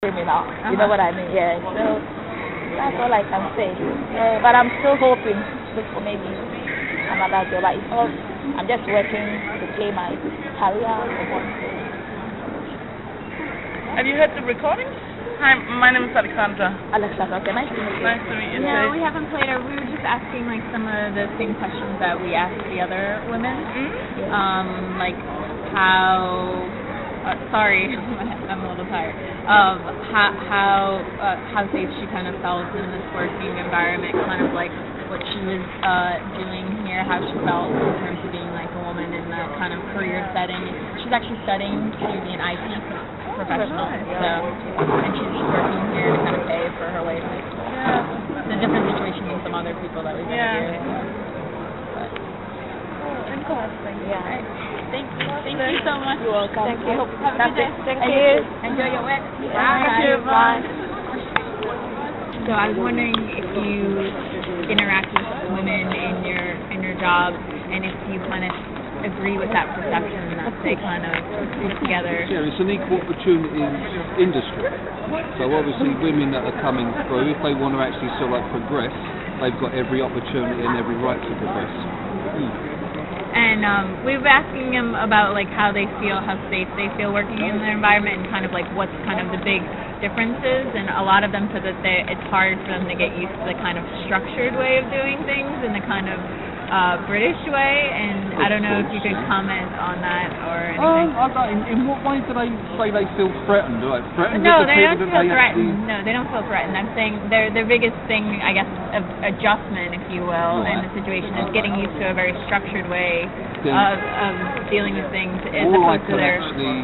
criminal. You know what I mean? Yeah. So that's all I can say. Yeah, but I'm still hoping to look for maybe another job. But it's all, I'm just working to pay my career. Have you heard the recording? Hi, my name is Alexandra. Alexandra, okay, nice to meet you. Nice to meet you. No, we haven't played her. We were just asking like some of the same questions that we asked the other women. Mm-hmm. Like how. Sorry, I'm a little tired. How safe she kind of felt in this working environment, kind of like what she was doing here, how she felt in terms of being like a woman in that kind of career setting. She's actually studying to be an IT professional, so and she's working here to kind of pay for her way. Yeah, it's a different situation than some other people that we've met here. But Interesting. Yeah. Right. Thank you so much. You're welcome. Thank you. Have a good day. Thank you. Enjoy your work. Bye. Thank you. Bye. So I was wondering if you interact with women in your job, and if you kind of agree with that perception that they kind of put together. Yeah, it's an equal opportunity industry. So obviously women that are coming through, if they want to actually sort of like progress, they've got every opportunity and every right to progress. And we were asking them about like how they feel, how safe they feel working in their environment, and kind of like what's kind of the big differences. And a lot of them said that it's hard for them to get used to the kind of structured way of doing things and the kind of British way. And I don't know if you could comment on that or anything. In what way do they say they feel threatened? Like threatened? No, they don't feel threatened. No, they don't feel threatened. I'm saying their biggest thing, I guess, of adjustment, if you will, in the situation is getting used to a very structured way of dealing with things as all I opposed to can their... actually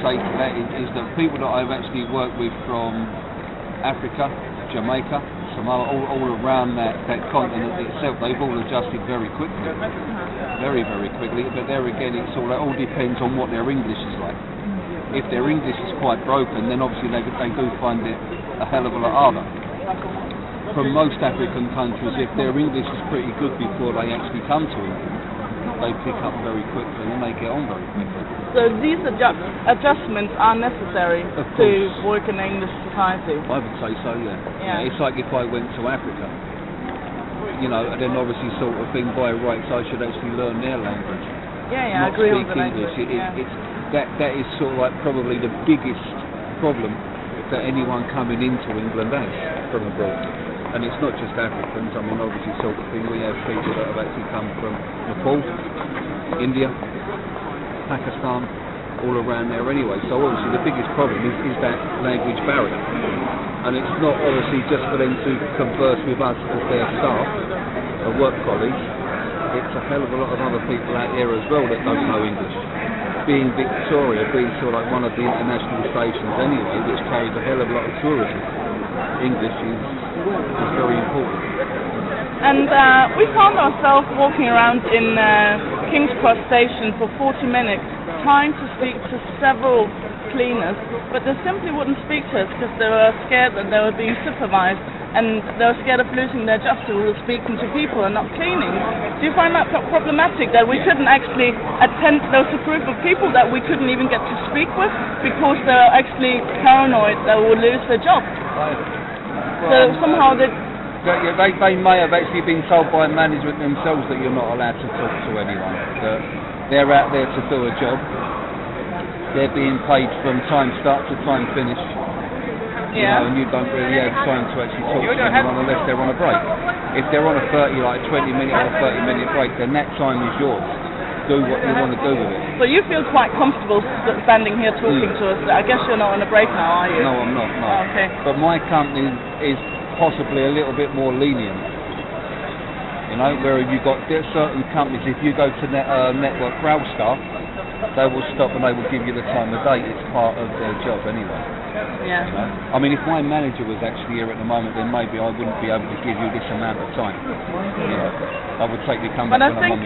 say to that is that people that I've actually worked with from Africa, Jamaica, Samoa, all around that continent itself, they've all adjusted very quickly. Very, very quickly. But there again, it all depends on what their English is like. If their English is quite broken, then obviously they do find it a hell of a lot harder. From most African countries, if their English is pretty good before they actually come to England, they pick up very quickly and they get on very quickly. So these adjustments are necessary to work in the English society? I would say so, yeah. It's like if I went to Africa, you know, and then obviously sort of thing, by rights I should actually learn their language. I agree with the English. language. That is sort of like probably the biggest problem that anyone coming into England has from abroad. And it's not just Africans, I mean obviously sort of thing, we have people that have actually come from Nepal, India, Pakistan, all around there anyway. So obviously the biggest problem is that language barrier. And it's not obviously just for them to converse with us as their staff, or work colleagues, it's a hell of a lot of other people out there as well that don't know English. Being Victoria, being sort of like one of the international stations anyway, which carries a hell of a lot of tourism, English is very important. And we found ourselves walking around in King's Cross Station for 40 minutes trying to speak to several cleaners, but they simply wouldn't speak to us because they were scared that they were being supervised and they were scared of losing their jobs, so we were speaking to people and not cleaning. Do you find that problematic, that we couldn't actually attend, there was a group of people that we couldn't even get to speak with because they were actually paranoid that we would lose their job? So somehow they may have actually been told by management themselves that you're not allowed to talk to anyone. That they're out there to do a job. They're being paid from time start to time finish. You know, and you don't really have time to actually talk to anyone unless they're on a break. If they're on a 20 minute or 30 minute break, then that time is yours. Do what you want to do with it. So you feel quite comfortable standing here talking to us. I guess you're not on a break now, are you? No, I'm not. No. Oh, okay. But my company is possibly a little bit more lenient. You know, where you've got certain companies, if you go to Network Rail staff, they will stop and they will give you the time of day. It's part of their job anyway. Yeah. You know? I mean, if my manager was actually here at the moment, then maybe I wouldn't be able to give you this amount of time. You know, I would take the company. But I think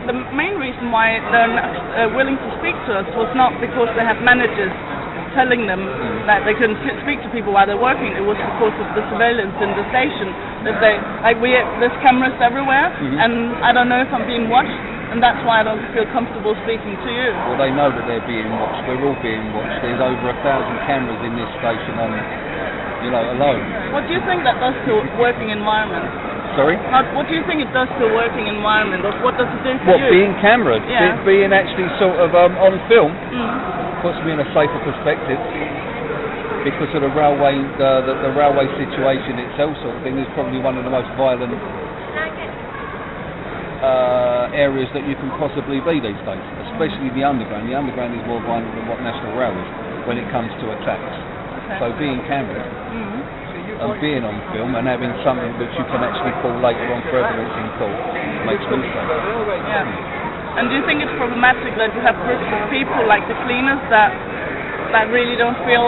the main reason why they're not willing to speak to us was not because they have managers telling them that they couldn't speak to people while they're working. It was because of the surveillance in the station. That there's cameras everywhere, and I don't know if I'm being watched. and that's why I don't feel comfortable speaking to you. Well, they know that they're being watched. We're all being watched. There's over 1,000 cameras in this station on, alone. What do you think that does to working environment? Sorry? What do you think it does to a working environment? What does it do for What, you? being cameraed? Yeah. Being actually sort of on film Mm. puts me in a safer perspective. Because of the railway situation itself, sort of thing, is probably one of the most violent areas that you can possibly be these days, especially the underground. The underground is more violent than what National Rail is when it comes to attacks. Okay. So being cameraed and being on film and having something which you can actually call later on for evidence in court makes me safe. Yeah. And do you think it's problematic that you have groups of people like the cleaners that really don't feel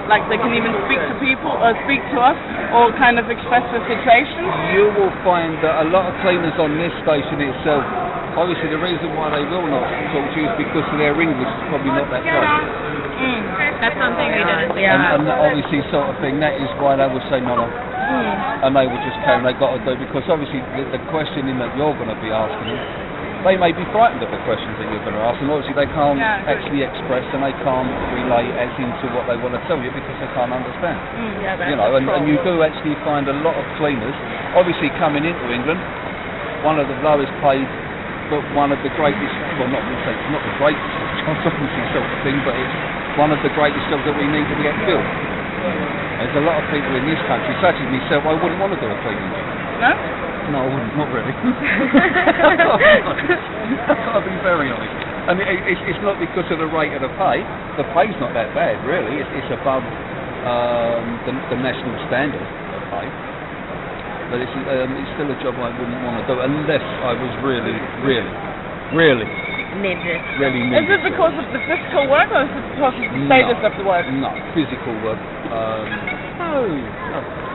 like they can even speak to people or speak to us or kind of express their situation? You will find that a lot of cleaners on this station itself, obviously the reason why they will not talk to you is because their English is probably not that great. That's something we didn't. And obviously sort of thing, that is why they will say no. And they will just carry on, they've got to do, because obviously the questioning that you're going to be asking, they may be frightened of the questions that you're going to ask, and obviously they can't actually express and they can't relate as into what they want to tell you because they can't understand. And you do actually find a lot of cleaners, obviously coming into England, one of the lowest paid, but one of the greatest, well not the greatest jobs, obviously sort of thing, but it's one of the greatest jobs that we need to get filled. There's a lot of people in this country, such as myself, I wouldn't want to do a cleaning job. No? No, I wouldn't, not really. I've got to be very honest. And it's not because of the rate of the pay. The pay's not that bad, really. It's above the national standard of pay. But it's still a job I wouldn't want to do unless I was really Needed. Is it because of the physical work or is it because of the status of the work? No, physical work. No.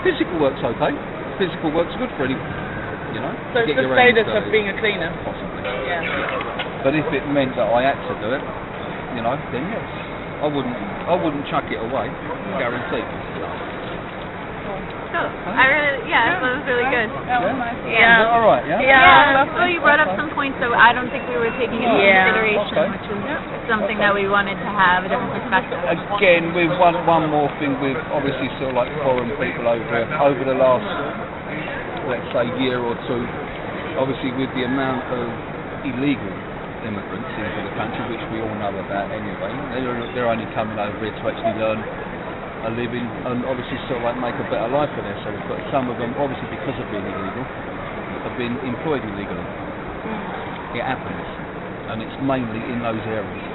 Physical work's okay. Physical work's good for anyone. So it's the status of being a cleaner? Possibly. Yeah. But if it meant that I had to do it, then yes. I wouldn't chuck it away, guaranteed. Cool. That was really good. That was nice. Is that alright, yeah? Yeah. Well, you brought up some points that I don't think we were taking into consideration, which is something that we wanted to have a different perspective. Again, with one more thing, with obviously sort of like foreign people over the last, let's say, year or two, obviously with the amount of illegal immigrants into the country, which we all know about anyway, they're only coming over here to actually learn a living and obviously sort of like make a better life for themselves. But some of them, obviously because of being illegal, have been employed illegally. It happens, and it's mainly in those areas.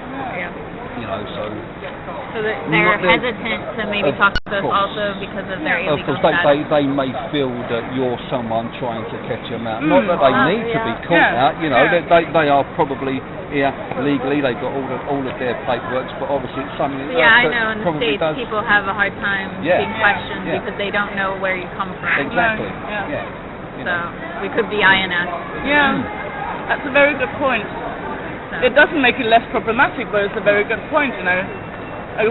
So they're hesitant to maybe talk to us also because of their illegal status. They may feel that you're someone trying to catch them out. Not that they need to be caught out. They are probably here legally. They've got all of their paperwork, but obviously it's something that I know in the States people have a hard time being questioned because they don't know where you come from. Exactly. So we could be INS. Yeah, that's a very good point. It doesn't make it less problematic, but it's a very good point,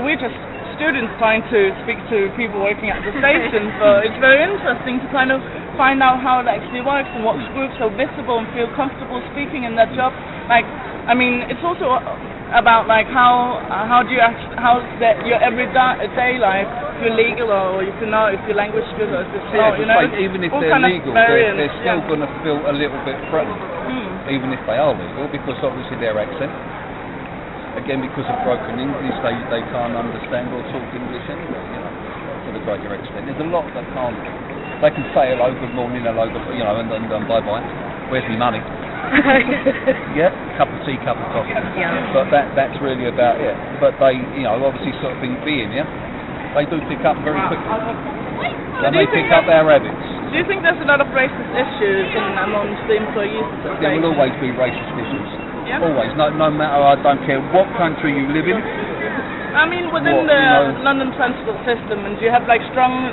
We're just students trying to speak to people working at the station, so it's very interesting to kind of find out how it actually works and what groups are visible and feel comfortable speaking in that job. It's also about how do you your everyday life, if you're legal or if you're not, if your language is good or if it's not, even if they're legal, they're still going to feel a little bit threatened. Even if they are legal, because obviously their accent, again because of broken English, they can't understand or talk English anyway, to the greater extent. There's a lot that can't. They can say hello, good morning, hello, good, and bye bye. Where's my money? Cup of tea, cup of coffee. But that's really about it. But they, obviously sort of being here, they do pick up very quickly. And they pick up their habits. Do you think there's a lot of racist issues amongst the employees? There will always be racist issues. Yeah. Always. No matter, I don't care what country you live in. Within the London transport system, and do you have strong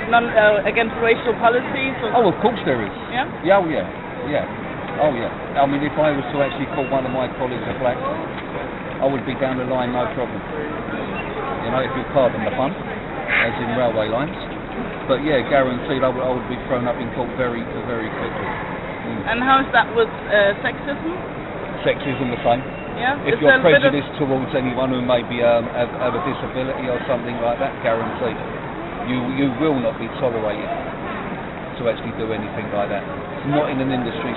against racial policies? Oh, of course there is. Yeah? Yeah, oh yeah. If I was to actually call one of my colleagues a black, I would be down the line, no problem. If you pardon the pun, as in railway lines. But yeah, guaranteed I would be thrown up in court very, very quickly. And how is that with sexism? sexism the same. Yeah. If It's you're a bit of- prejudiced towards anyone who maybe have a disability or something like that, guaranteed, you will not be tolerated to actually do anything like that. Not in an industry